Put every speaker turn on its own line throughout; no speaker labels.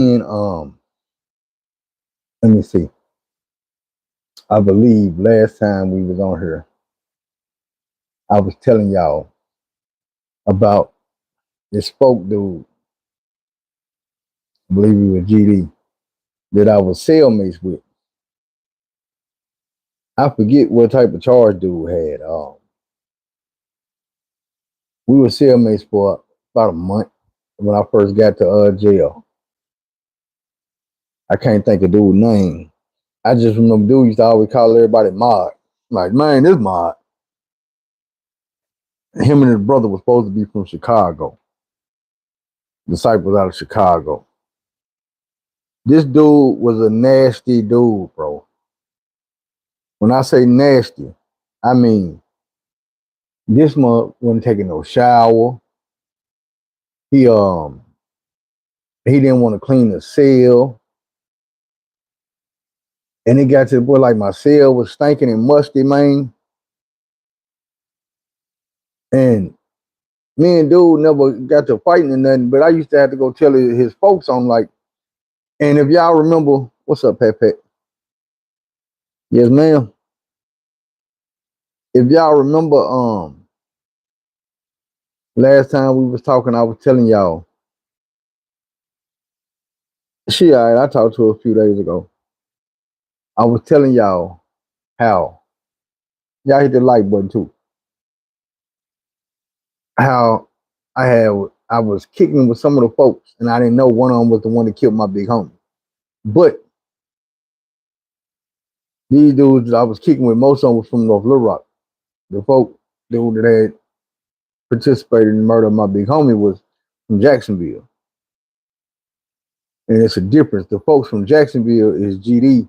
And let me see. I believe last time we was on here, I was telling y'all about this spoke dude. I believe he was GD that I was cellmates with. I forget what type of charge dude had. We were cellmates for about a month when I first got to jail. I can't think of dude's name. I just remember dude used to always call everybody Mod. Like, man, this Mod. Him and his brother was supposed to be from Chicago. Disciples out of Chicago. This dude was a nasty dude, bro. When I say nasty, I mean this month wasn't taking no shower. He didn't want to clean the cell. And it got to the point like my cell was stinking and musty, man. And me and dude never got to fighting or nothing, but I used to have to go tell his folks on like, and if y'all remember, what's up, Pat Pat? Yes, ma'am. If y'all remember, last time we was talking, I was telling y'all, she all right, I talked to her a few days ago. I was telling y'all how, y'all hit the like button too, how I was kicking with some of the folks, and I didn't know one of them was the one that killed my big homie. But these dudes that I was kicking with, most of them was from North Little Rock. The folk dude that had participated in the murder of my big homie was from Jacksonville. And it's a difference. The folks from Jacksonville is GD,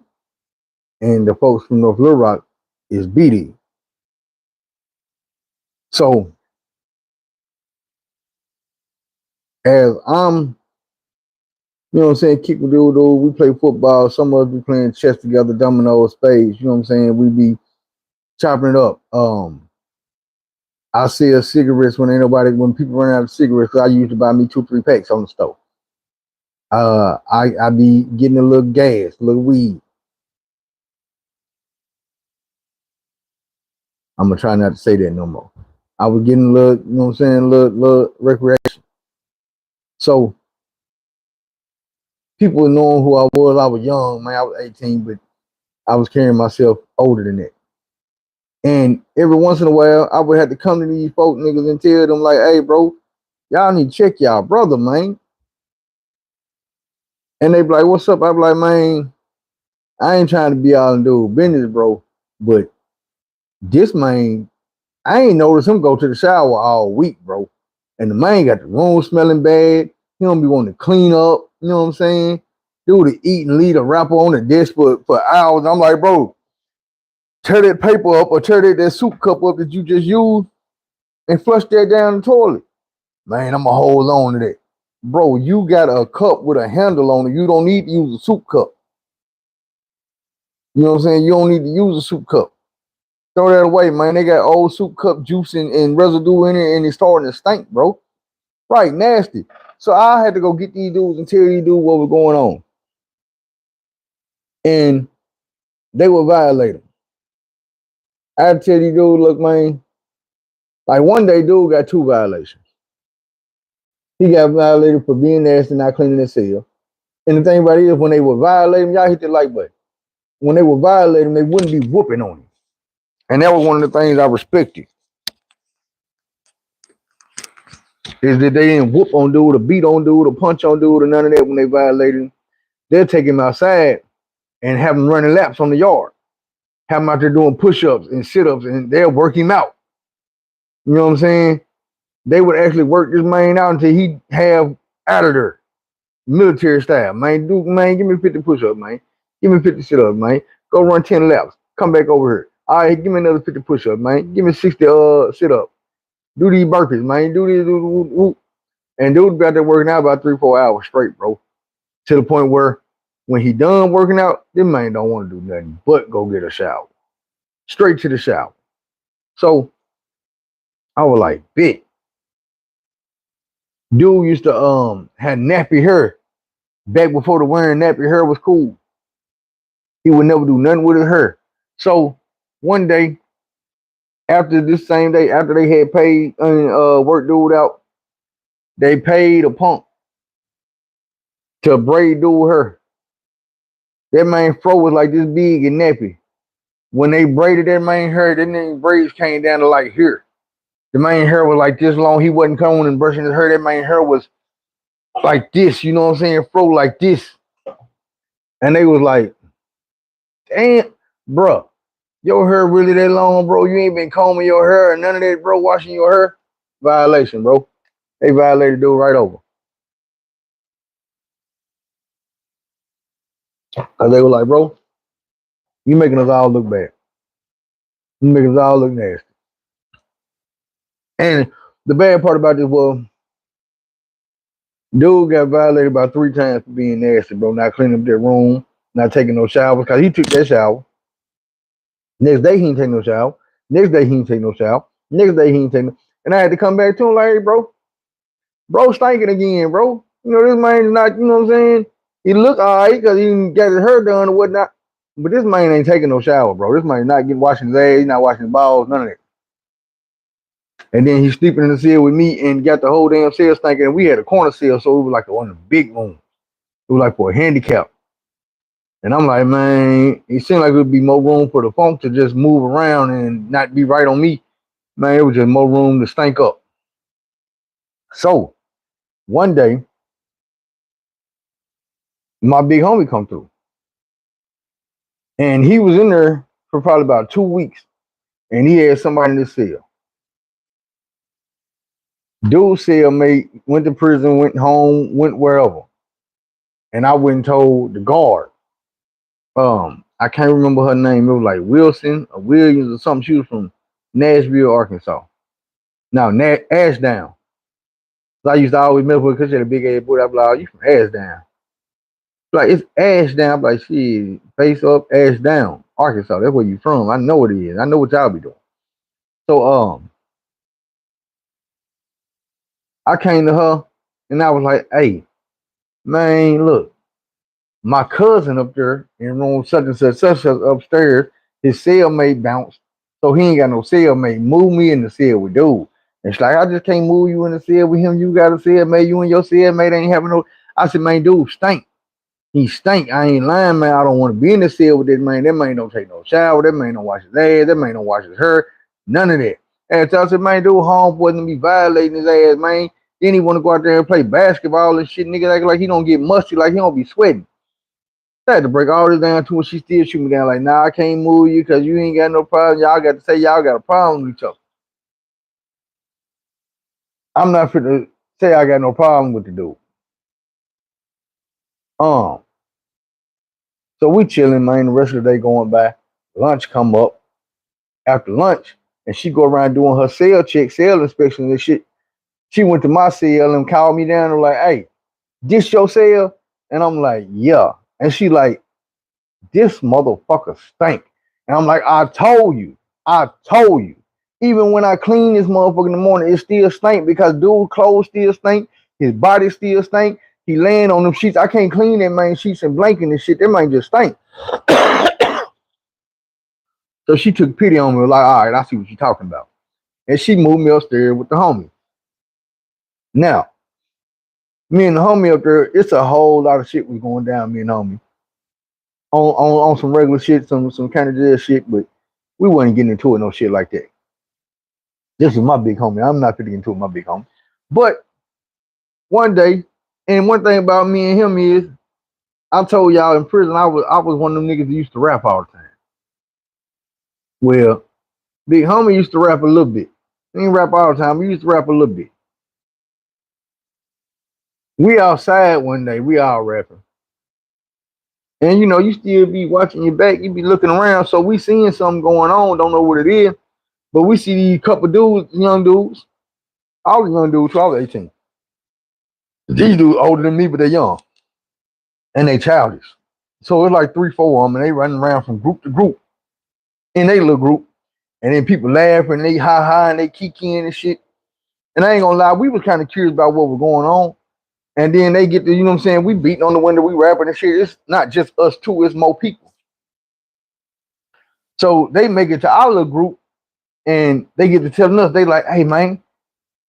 and the folks from North Little Rock is BD. So as I'm, you know what I'm saying, kick with dude, we play football, some of us be playing chess together, dominoes, spades, you know what I'm saying? We be chopping it up. I sell cigarettes when people run out of cigarettes, I used to buy me 2-3 packs on the stove. I be getting a little gas, a little weed. I'm gonna try not to say that no more. I was getting a little, you know what I'm saying, little recreation. So people knowing who I was young, man, I was 18, but I was carrying myself older than that. And every once in a while, I would have to come to these folk niggas and tell them like, hey, bro, y'all need to check y'all brother, man. And they be like, what's up? I be like, man, I ain't trying to be all and do business, bro. But this man, I ain't noticed him go to the shower all week, bro. And the man got the room smelling bad. He don't be wanting to clean up. You know what I'm saying? Dude to eat and leave a wrapper on the desk for hours. I'm like, bro, tear that paper up or tear that soup cup up that you just used and flush that down the toilet. Man, I'm going to hold on to that. Bro, you got a cup with a handle on it. You don't need to use a soup cup. You know what I'm saying? You don't need to use a soup cup. Throw that away, man. They got old soup cup juice and residue in it, and it's starting to stink, bro. Right, nasty. So I had to go get these dudes and tell these dudes what was going on. And they were violating. I had to tell these dudes, look, man, like one day, dude got 2 violations. He got violated for being nasty and not cleaning his cell. And the thing about it is, when they were violating, y'all hit the like button. When they were violating, they wouldn't be whooping on him. And that was one of the things I respected. Is that they didn't whoop on dude or beat on dude or punch on dude or none of that when they violated him. They'll take him outside and have him running laps on the yard. Have him out there doing push-ups and sit-ups, and they'll work him out. You know what I'm saying? They would actually work this man out until he have out of there. Military style. Man, dude, man, give me 50 push-ups, man. Give me 50 sit-ups, man. Go run 10 laps. Come back over here. All right, give me another 50 push-ups, man. Give me 60 sit-ups. Do these burpees, man. Do these. And dude be out there working out about 3-4 hours straight, bro. To the point where when he done working out, this man don't want to do nothing but go get a shower. Straight to the shower. So I was like, bit. Dude used to had nappy hair, Back before the wearing nappy hair was cool. He would never do nothing with his hair. So one day, after this same day, after they had paid work dude out, they paid a punk to braid dude hair. That man fro was like this big and nappy. When they braided that man hair, that nigga braids came down to like here. The man hair was like this long. He wasn't combing and brushing his hair. That man hair was like this, you know what I'm saying? Fro like this. And they was like, damn, bro, your hair really that long, bro? You ain't been combing your hair and none of that, bro, washing your hair? Violation, bro. They violated dude right over. Cause they were like, bro, you making us all look bad. You making us all look nasty. And the bad part about this was, dude got violated about 3 times for being nasty, bro. Not cleaning up their room, not taking no showers, cause he took that shower. Next day he ain't take no shower. Next day he ain't take no shower. Next day he ain't take no. And I had to come back to him like, hey, bro, stinking again, bro. You know this man not, you know what I'm saying? He look alright because he got his hair done or whatnot. But this man ain't taking no shower, bro. This man not getting washing his ass, he's not washing his balls, none of that. And then he's sleeping in the cell with me and got the whole damn cell stinking. And we had a corner cell, so it was like one of the big rooms. It was like for a handicap. And I'm like, man, it seemed like it would be more room for the funk to just move around and not be right on me. Man, it was just more room to stink up. So one day, my big homie come through. And he was in there for probably about 2 weeks. And he had somebody in the cell. Dude cellmate went to prison, went home, went wherever. And I went and told the guard. I can't remember her name. It was like Wilson or Williams or something. She was from Nashville, Arkansas. Now, Ashdown. So I used to always mess with her because she had a big ass booty. I'd be like, oh, you from Ashdown. Like, it's Ashdown. I'm like, shit, face up, Ashdown, Arkansas. That's where you from. I know what it is. I know what y'all be doing. So, I came to her and I was like, hey, man, look, my cousin up there in room such and such upstairs, his cellmate bounced. So he ain't got no cellmate. Move me in the cell with dude. And she's like, I just can't move you in the cell with him. You got a cellmate. You and your cellmate ain't having no. I said, man, dude, stink. He stink. I ain't lying, man. I don't want to be in the cell with this man. That man don't take no shower. That man don't wash his ass. That man don't wash his hair. None of that. And so I said, man, dude, home wasn't be violating his ass, man. Then he want to go out there and play basketball and shit. Nigga act like he don't get musty, like he don't be sweating. I had to break all this down to her. She still shoot me down like, nah, I can't move you because you ain't got no problem. Y'all got to say y'all got a problem with each other. I'm not fit to say I got no problem with the dude. So we chilling, man. The rest of the day going by. Lunch come up. After lunch, and she go around doing her cell check, cell inspection and shit. She went to my cell and called me down and like, hey, this your cell? And I'm like, yeah. And she like, this motherfucker stink. And I'm like, I told you. Even when I clean this motherfucker in the morning, it still stink because dude clothes still stink. His body still stink. He laying on them sheets. I can't clean that man sheets and blanket and shit. That man just stink. So she took pity on me. Like, all right, I see what you're talking about. And she moved me upstairs with the homie. Now, me and the homie up there, it's a whole lot of shit was going down, me and homie. On some regular shit, some kind of jail shit, but we wasn't getting into it no shit like that. This is my big homie. I'm not fitting into it, my big homie. But one day, and one thing about me and him is, I told y'all in prison, I was one of them niggas that used to rap all the time. Well, big homie used to rap a little bit. He didn't rap all the time. He used to rap a little bit. We outside one day, we all rapping. And you know, you still be watching your back, you be looking around. So we seeing something going on, don't know what it is. But we see these couple dudes, young dudes, all the young dudes, 12, 18. These dudes older than me, but they're young. And they childish. So it's like 3, 4 of them, and they running around from group to group in their little group. And then people laughing, and they ha and they kikiing and shit. And I ain't gonna lie, we was kind of curious about what was going on. And then they get to, you know what I'm saying, we beating on the window, we rapping and shit. It's not just us two, it's more people. So they make it to our little group and they get to telling us, they like, hey man.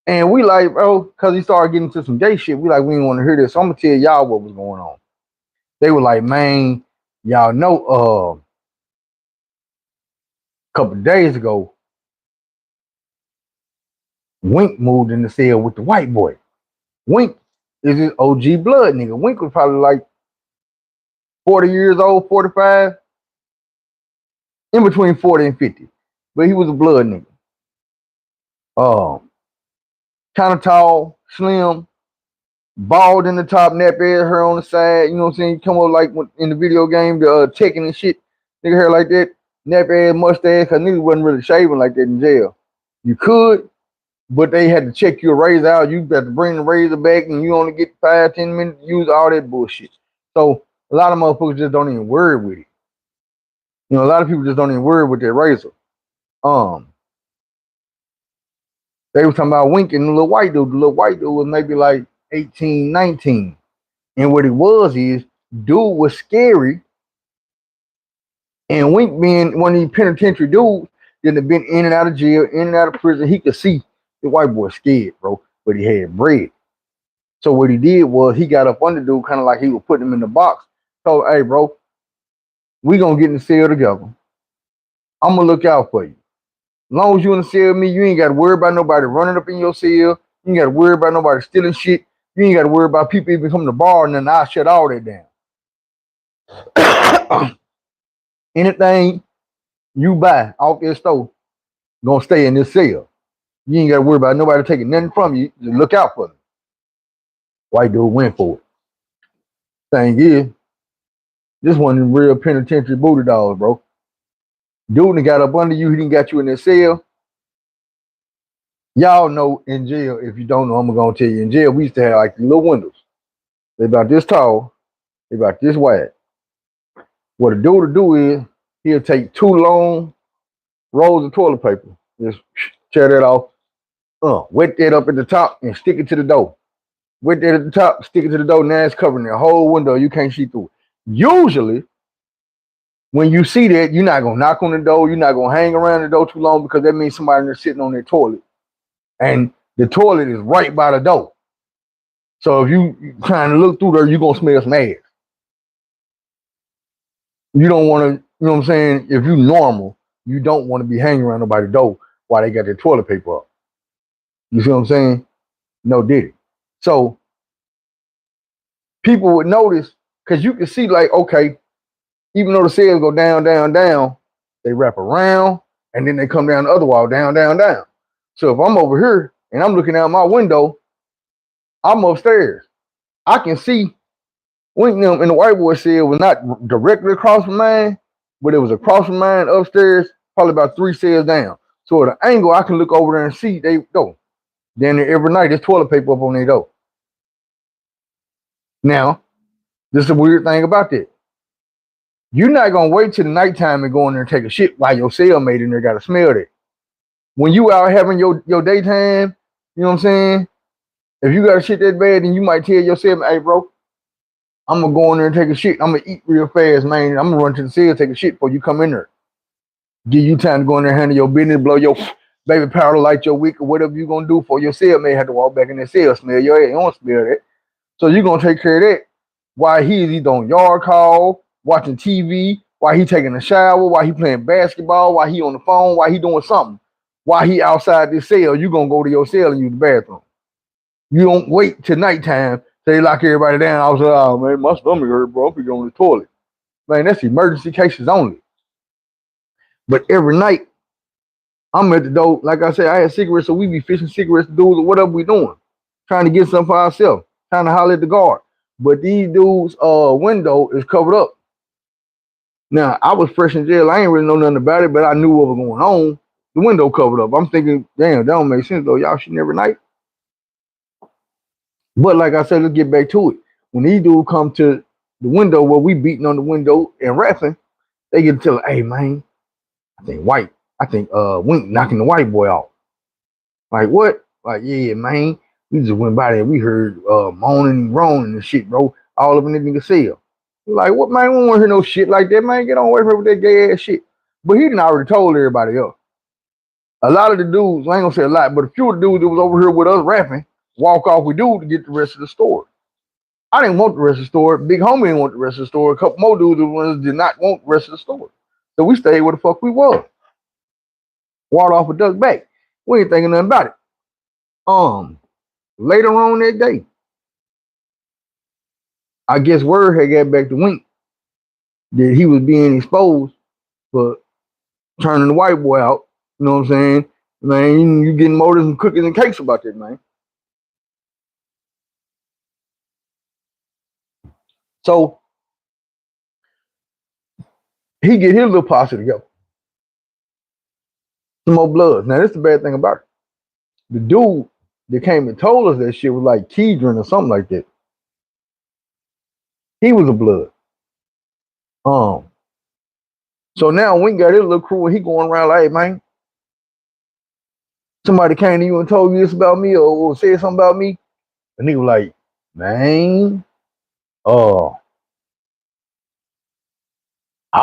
And we like, bro, cause he started getting to some gay shit. We like, we didn't want to hear this. So I'm gonna tell y'all what was going on. They were like, man, y'all know a couple of days ago, Wink moved in the cell with the white boy. Wink is his OG blood nigga. Wink was probably like 40 years old, 45, in between 40 and 50. But he was a blood nigga. Kind of tall, slim, bald in the top, nappy hair on the side. You know what I'm saying? You come up like in the video game, the Tekken and shit. Nigga hair like that, nappy ass mustache, cause niggas wasn't really shaving like that in jail. You could, but they had to check your razor out. You got to bring the razor back, and you only get 5-10 minutes to use all that bullshit. So a lot of motherfuckers just don't even worry with it. You know, a lot of people just don't even worry with their razor. They were talking about winking the little white dude. The little white dude was maybe like 18, 19. And what it was is, dude was scary. And Wink being one of these penitentiary dudes that had been in and out of jail, in and out of prison, he could see the white boy scared, bro. But he had bread. So what he did was he got up under dude, kind of like he was putting him in the box. Told, hey, bro, we gonna get in the cell together. I'm gonna look out for you. As long as you in the cell with me, you ain't got to worry about nobody running up in your cell. You ain't got to worry about nobody stealing shit. You ain't got to worry about people even coming to the bar, and then I shut all that down. Anything you buy off this store gonna stay in this cell. You ain't got to worry about nobody taking nothing from you. Just look out for them. White dude went for it. Thing is, this one is real penitentiary booty dogs, bro. Dude that got up under you, he didn't got you in that cell. Y'all know in jail, if you don't know, I'm gonna tell you, in jail, we used to have like the little windows. They about this tall, they about this wide. What a dude to do is he'll take 2 long rolls of toilet paper, just tear that off, wet that up at the top and stick it to the door. Wet that at the top, stick it to the door, now it's covering the whole window. You can't see through it. Usually, when you see that, you're not gonna knock on the door, you're not gonna hang around the door too long, because that means somebody there sitting on their toilet. And the toilet is right by the door. So if you trying to look through there, you're gonna smell some ass. You don't want to, you know what I'm saying? If you normal, you don't want to be hanging around nobody's door while they got their toilet paper up. You see what I'm saying? No diddy. So people would notice, because you can see, like, okay, even though the cells go down, down, down, they wrap around and then they come down the other wall, down, down, down. So if I'm over here and I'm looking out my window, I'm upstairs. I can see Wink them in the white boy cell was not directly across from mine, but it was across from mine upstairs, probably about 3 cells down. So at an angle, I can look over there and see they go. Then every night, there's toilet paper up on their door. Now, this is a weird thing about that. You're not gonna wait till the nighttime and go in there and take a shit while your cellmate in there got to smell that. When you out having your daytime, you know what I'm saying? If you got a shit that bad, then you might tell your cellmate, hey, bro, I'm gonna go in there and take a shit. I'm gonna eat real fast, man. I'm gonna run to the cell, take a shit before you come in there. Give you time to go in there, handle your business, blow your baby powder, light your wick, or whatever you gonna do for your cellmate have to walk back in the cell, smell your ass. You don't smell that. So you're gonna take care of that while he's either on yard call, watching TV, while he taking a shower, while he playing basketball, while he on the phone, while he doing something. While he outside this cell, you gonna go to your cell and use the bathroom. You don't wait till nighttime. They lock everybody down. I was like, oh man, my stomach hurt, bro. I'm going to the toilet. Man, that's emergency cases only. But every night, I'm at the door. Like I said, I had cigarettes, so we be fishing cigarettes, dudes, or whatever we doing. Trying to get something for ourselves. Trying to holler at the guard. But these dudes' window is covered up. Now, I was fresh in jail. I ain't really know nothing about it, but I knew what was going on. The window covered up. I'm thinking, damn, that don't make sense, though. Y'all shooting every night. But like I said, let's get back to it. When these dudes come to the window where we beating on the window and rapping, they get to tell, hey man, I think Wink knocking the white boy off. Like what? Like, yeah, man. We just went by there. We heard moaning and groaning and shit, bro. All up in this nigga cell. Like, what, man? We don't want to hear no shit like that, man. Get on away from with that gay ass shit. But he done already told everybody else. A lot of the dudes, I ain't gonna say a lot, but a few of the dudes that was over here with us rapping, walk off with dude to get the rest of the story. I didn't want the rest of the story. Big homie didn't want the rest of the story. A couple more dudes did not want the rest of the story. So we stayed where the fuck we was. Walked off with duck back. We ain't thinking nothing about it. Later on that day, I guess word had got back to Wink that he was being exposed for turning the white boy out. You know what I'm saying? Man, you getting more than cookies and cakes about that, man. So he get his little posse together. Some more bloods. Now, that's the bad thing about it. The dude that came and told us that shit was like Keydron or something like that. He was a blood. So now Wink got his little crew and he going around like, hey, man, somebody came to you and told you this about me or said something about me. And he was like, man, I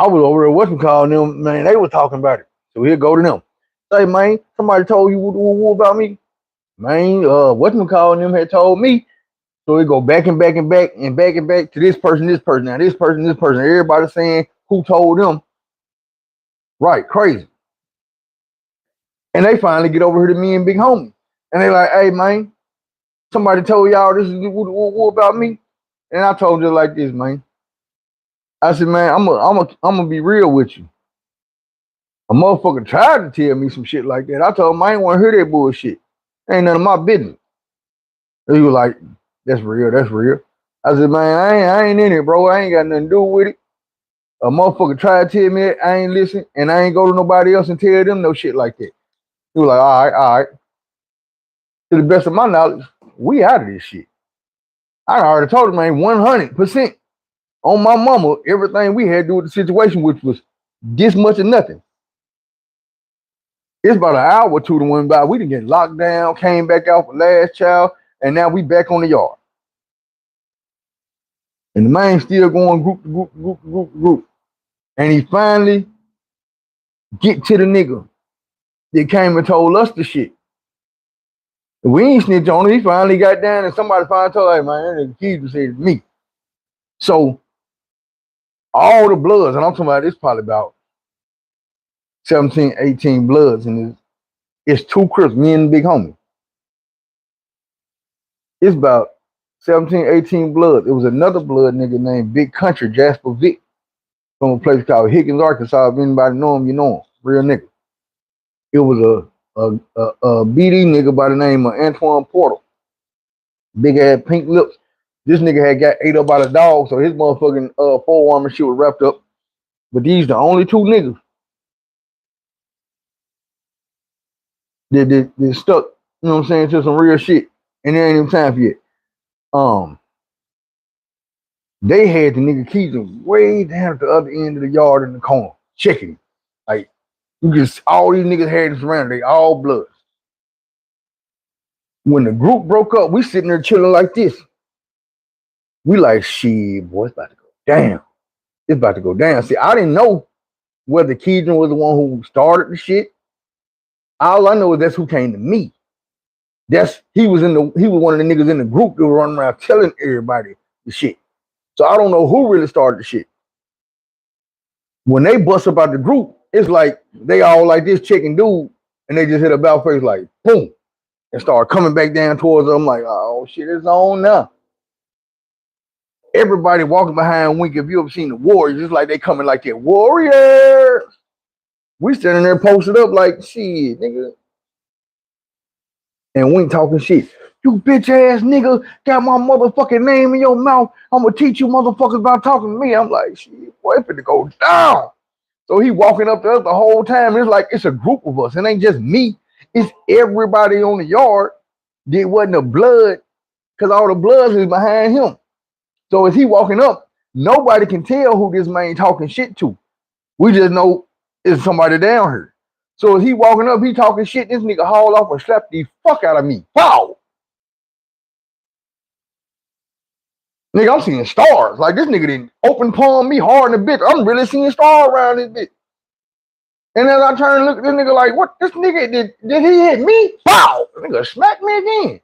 was over there, what's calling them, man, they were talking about it. So he'll go to them. Say, man, somebody told you what about me? Man, what's calling them had told me. So we go back and back and back and back and back to this person. Now this person. Everybody saying who told them. Right, crazy. And they finally get over here to me and Big Homie. And they like, hey, man, somebody told y'all this is what about me? And I told you like this, man. I said, man, I'm gonna be real with you. A motherfucker tried to tell me some shit like that. I told him I ain't want to hear that bullshit. Ain't none of my business. And he was like, that's real. I said, man, I ain't in it, bro. I ain't got nothing to do with it. A motherfucker tried to tell me that, I ain't listen, and I ain't go to nobody else and tell them no shit like that. He was like, all right. To the best of my knowledge, we out of this shit. I already told him, man, 100% on my mama, everything we had to do with the situation, which was this much of nothing. It's about an hour or two that went by. We didn't get locked down, came back out for last child, and now we back on the yard. And the man still going group. And he finally get to the nigga that came and told us the shit. We ain't snitch on it. He finally got down and somebody finally told him, man, that nigga Keith said it's me. So all the bloods, and I'm talking about this probably about 17, 18 bloods, and it's two Crips, me and Big Homie. It's about 17, 18 bloods. It was another blood nigga named Big Country, Jasper Vick, from a place called Higgins, Arkansas. If anybody know him, you know him. Real nigga. It was a BD nigga by the name of Antoine Porter. Big ass pink lips. This nigga had got ate up by the dog, so his motherfucking forearm and shit was wrapped up. But these the only two niggas that stuck, you know what I'm saying, to some real shit. And there ain't even time for it. They had the nigga Keegan way down at the other end of the yard in the corner, checking. Like, you just, all these niggas had this around, they all bloods. When the group broke up, we sitting there chilling like this. We like, shit, boy, it's about to go down. It's about to go down. See, I didn't know whether Keegan was the one who started the shit. All I know is that's who came to me. He was one of the niggas in the group that were running around telling everybody the shit. So I don't know who really started the shit. When they bust up out the group, it's like they all like this chicken dude, and they just hit a bow face like boom, and start coming back down towards them. I'm like, oh shit, it's on now. Everybody walking behind Wink. If you ever seen the Warriors, it's like they coming like that Warriors. We standing there posted up like shit, nigga. And Wink talking shit. You bitch ass nigga got my motherfucking name in your mouth. I'm gonna teach you motherfuckers about talking to me. I'm like, shit, boy, it's finna go down. So he walking up to us the whole time. It's like it's a group of us. It ain't just me. It's everybody on the yard. There wasn't a blood, because all the bloods is behind him. So as he walking up, nobody can tell who this man talking shit to. We just know it's somebody down here. So as he walking up, he talking shit. This nigga haul off and slap the fuck out of me. Pow! Nigga, I'm seeing stars. Like this nigga didn't open palm me hard in the bitch. I'm really seeing stars around this bitch. And as I turn and look at this nigga like, what this nigga did he hit me? Wow! The nigga smacked me again.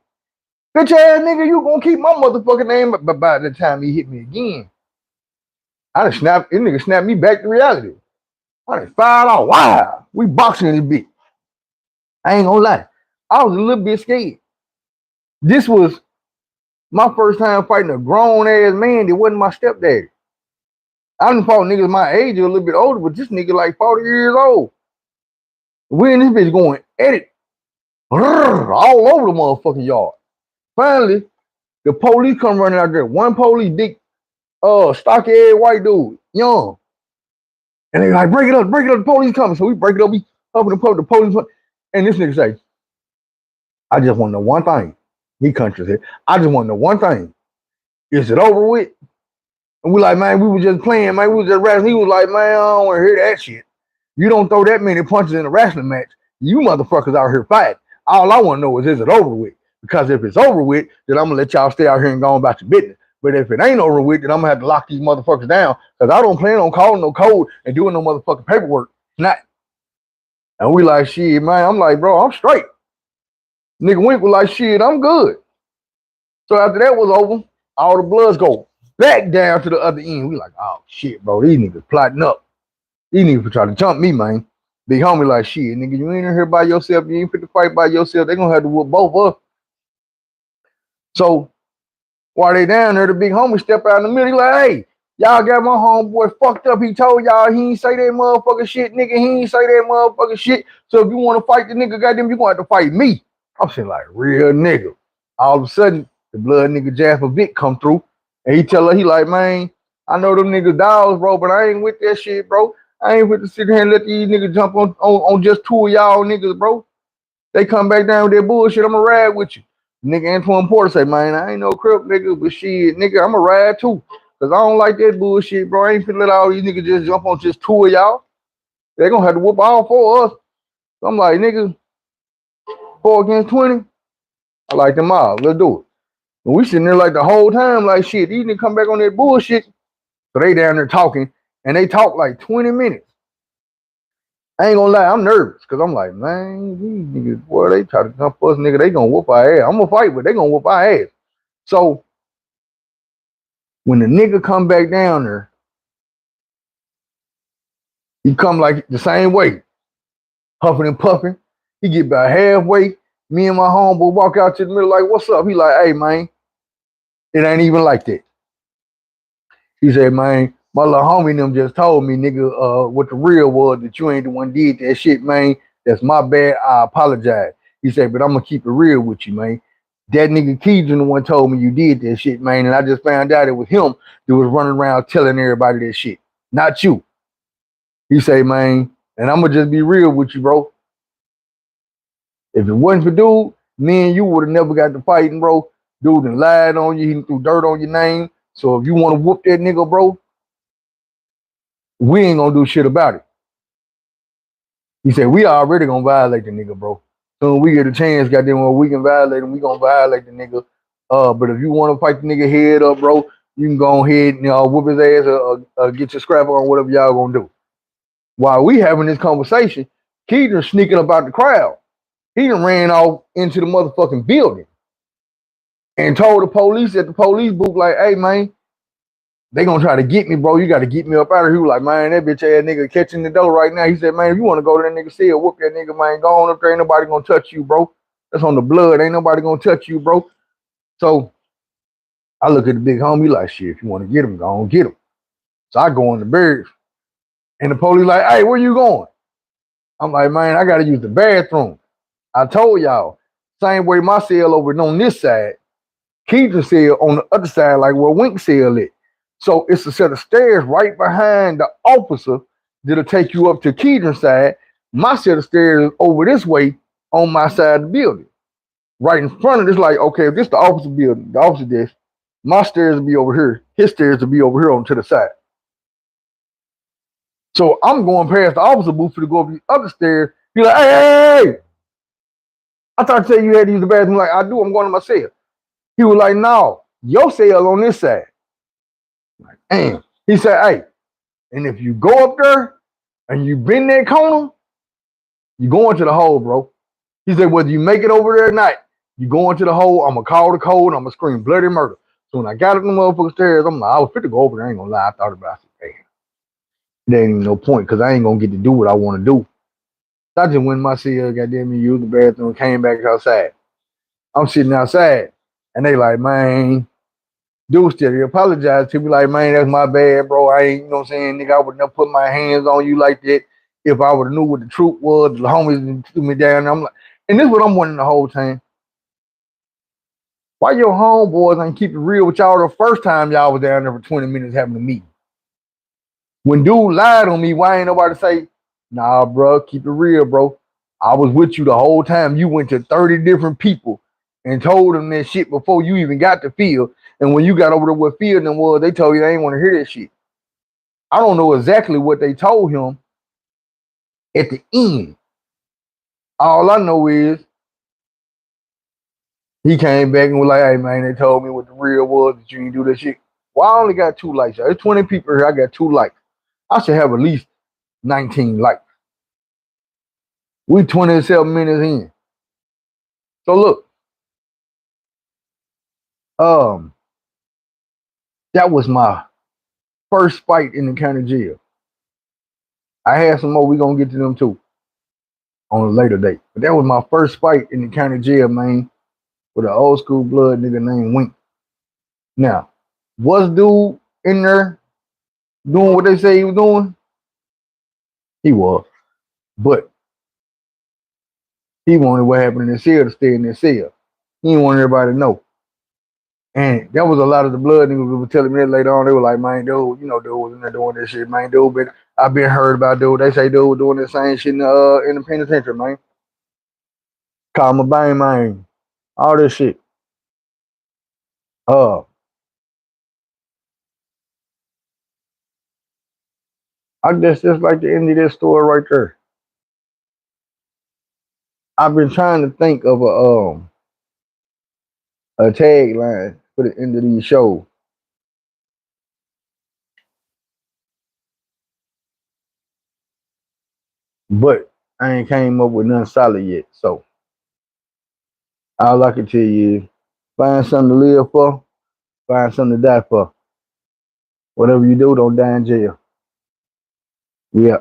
Bitch ass nigga, you gonna keep my motherfucking name, but by the time he hit me again, I done snapped, this nigga snapped me back to reality. I done fired off. Wow, we boxing this bitch. I ain't gonna lie. I was a little bit scared. This was my first time fighting a grown ass man that wasn't my stepdaddy. I done fought niggas my age or a little bit older, but this nigga like 40 years old. We in this bitch going at it all over the motherfucking yard. Finally, the police come running out there. One police, big, stocky ass white dude, young. And they like, break it up, the police coming. So we break it up, we up in the police. And this nigga say, I just want to know one thing. He country said, I just want to know one thing. Is it over with? And we like, man, we was just playing, man. We was just wrestling. He was like, man, I don't want to hear that shit. You don't throw that many punches in a wrestling match. You motherfuckers out here fighting. All I want to know is it over with? Because if it's over with, then I'm going to let y'all stay out here and go on about your business. But if it ain't over with, then I'm going to have to lock these motherfuckers down because I don't plan on calling no code and doing no motherfucking paperwork. Not. And we like, shit, man. I'm like, bro, I'm straight. Nigga Wink was like, shit, I'm good. So after that was over, all the bloods go back down to the other end. We like, oh, shit, bro. These niggas plotting up. These niggas try to jump me, man. Big homie like, shit, nigga, you ain't in here by yourself. You ain't fit to fight by yourself. They gonna have to whoop both of us. So while they down there, the big homie step out in the middle. He like, hey, y'all got my homeboy fucked up. He told y'all he ain't say that motherfucking shit, nigga. He ain't say that motherfucking shit. So if you want to fight the nigga, goddamn, you gonna have to fight me. I'm saying like, real nigga. All of a sudden, the blood nigga Jasper Vick come through, and he tell her, he like, man, I know them niggas dogs, bro, but I ain't with that shit, bro. I ain't with to sit here and let these niggas jump on just two of y'all niggas, bro. They come back down with that bullshit, I'ma ride with you. Nigga Antoine Porter say, man, I ain't no crip, nigga, but shit, nigga, I'ma ride too. Cause I don't like that bullshit, bro. I ain't finna let all these niggas just jump on just two of y'all. They gonna have to whoop all four of us. So I'm like, nigga, 4 against 20. I like them all. Let's do it. And we sitting there like the whole time, like shit, these niggas come back on that bullshit. So they down there talking, and they talk like 20 minutes. I ain't gonna lie, I'm nervous, cause I'm like, man, these niggas, boy, they try to jump us, nigga, they gonna whoop our ass. I'm gonna fight, but they gonna whoop our ass. So when the nigga come back down there, he come like the same way, huffing and puffing. He get about halfway. Me and my homeboy walk out to the middle like, what's up? He like, hey, man, it ain't even like that. He said, man, my little homie them just told me, nigga, what the real was, that you ain't the one did that shit, man. That's my bad. I apologize. He said, but I'm gonna keep it real with you, man. That nigga Keegan the one told me you did that shit, man. And I just found out it was him that was running around telling everybody that shit, not you. He say, man, and I'm gonna just be real with you, bro. If it wasn't for dude, me and you would have never got to fighting, bro. Dude done lied on you, he threw dirt on your name. So if you want to whoop that nigga, bro, we ain't gonna do shit about it. He said, we already gonna violate the nigga, bro. So when we get a chance, goddamn, well, we can violate him, we gonna violate the nigga. But if you want to fight the nigga head up, bro, you can go ahead and whoop his ass or get your scrap on, whatever y'all gonna do. While we having this conversation, Keegan sneaking about the crowd. He done ran off into the motherfucking building and told the police at the police booth, like, hey, man, they gonna try to get me, bro. You gotta get me up out of here. He was like, man, that bitch ass nigga catching the door right now. He said, man, if you wanna go to that nigga cell, whoop that nigga, man, go on up there. Ain't nobody gonna touch you, bro. That's on the blood. Ain't nobody gonna touch you, bro. So I look at the big homie like, shit, if you wanna get him, go on get him. So I go in the barracks and the police like, hey, where you going? I'm like, man, I gotta use the bathroom. I told y'all, same way my cell over on this side, Keegan cell on the other side, like where Wink cell is. So it's a set of stairs right behind the officer that'll take you up to Keegan's side. My set of stairs is over this way on my side of the building. Right in front of this, like, okay, if this the officer building, the officer desk, my stairs will be over here. His stairs will be over here on to the side. So I'm going past the officer booth to go up the other stairs. He's like, hey, I thought you had to use the bathroom. Like, I do, I'm going to my cell. He was like, no, your cell on this side. And he said, hey, and if you go up there and you bend that corner, you go into the hole, bro. He said, whether you make it over there or not, you go into the hole, I'm going to call the code, I'm going to scream bloody murder. So when I got up the motherfucking stairs, I'm like, I was fit to go over there. I ain't going to lie. I thought about it. I said, hey, there ain't even no point because I ain't going to get to do what I want to do. So I just went in my cell, goddamn me, used the bathroom, came back outside. I'm sitting outside, and they like, man, dude still he apologized to me like, man, that's my bad, bro. I ain't, you know what I'm saying, nigga, I would never put my hands on you like that if I would have knew what the truth was. The homies threw me down. I'm like, and this is what I'm wondering the whole time. Why your homeboys ain't keep it real with y'all the first time y'all was down there for 20 minutes having a meeting? When dude lied on me, why ain't nobody say, nah, bro, keep it real, bro. I was with you the whole time. You went to 30 different people and told them that shit before you even got to field. And when you got over there with field and was, they told you they ain't want to hear that shit. I don't know exactly what they told him at the end. All I know is he came back and was like, hey, man, they told me what the real was, that you didn't do that shit. Well, I only got 2 likes. There's 20 people here. I got 2 likes. I should have at least 19 likes. We 27 minutes in. So look, that was my first fight in the county jail. I had some more. We gonna get to them too on a later date. But that was my first fight in the county jail, man, with an old school blood nigga named Wink. Now, was dude in there doing what they say he was doing? He was. But he wanted what happened in the cell to stay in the cell. He didn't want everybody to know. And that was a lot of the blood niggas who were telling me that later on. They were like, man, dude, you know, dude was in there doing this shit, man, dude. But I've been heard about dude. They say dude was doing the same shit in the penitentiary, man. Call him a bang, man. All this shit. Uh, I guess that's like the end of this story right there. I've been trying to think of a tagline for the end of these shows, but I ain't came up with nothing solid yet. So all I can tell you is find something to live for, find something to die for. Whatever you do, don't die in jail. Yeah.